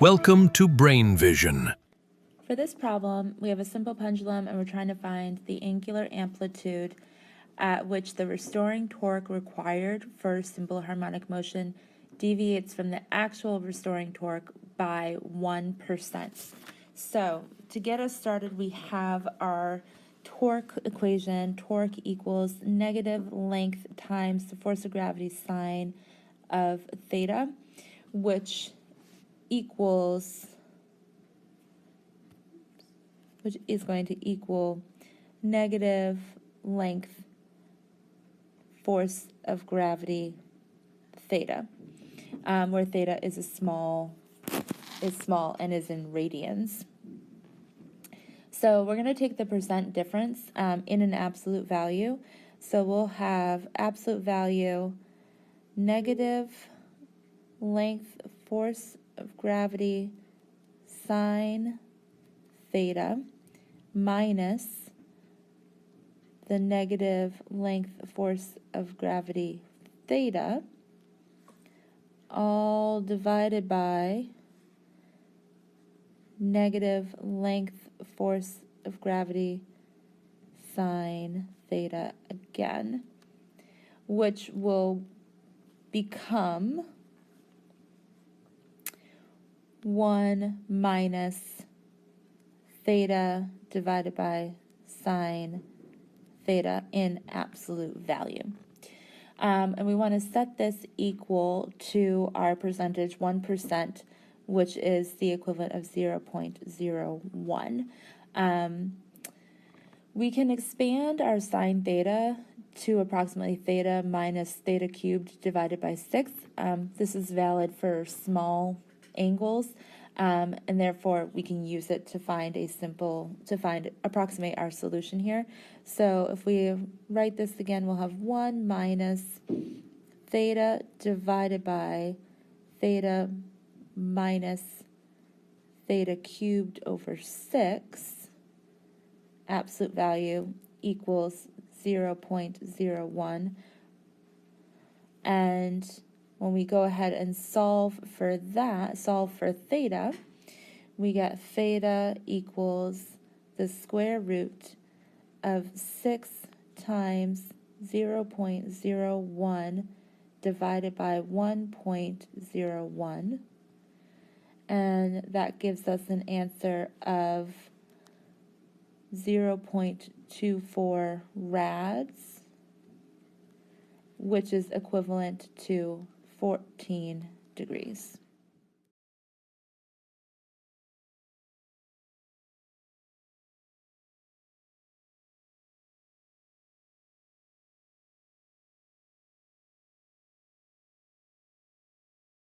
Welcome to Brain Vision. For this problem, we have a simple pendulum and we're trying to find the angular amplitude at which the restoring torque required for simple harmonic motion deviates from the actual restoring torque by 1%. So to get us started, we have our torque equation. Torque equals negative length times the force of gravity sine of theta, which is going to equal negative length force of gravity theta, where theta is small and is in radians. So we're going to take the percent difference in an absolute value. So we'll have absolute value negative length force of gravity sine theta minus the negative length force of gravity theta, all divided by negative length force of gravity sine theta again, which will become 1 minus theta divided by sine theta in absolute value. And we want to set this equal to our percentage 1%, which is the equivalent of 0.01. We can expand our sine theta to approximately theta minus theta cubed divided by 6. This is valid for small angles, and therefore we can use it to approximate our solution here. So if we write this again, we'll have 1 minus theta divided by theta minus theta cubed over 6, absolute value equals 0.01. And when we go ahead and solve for theta, we get theta equals the square root of 6 times 0.01 divided by 1.01. And that gives us an answer of 0.24 rads, which is equivalent to 14 degrees.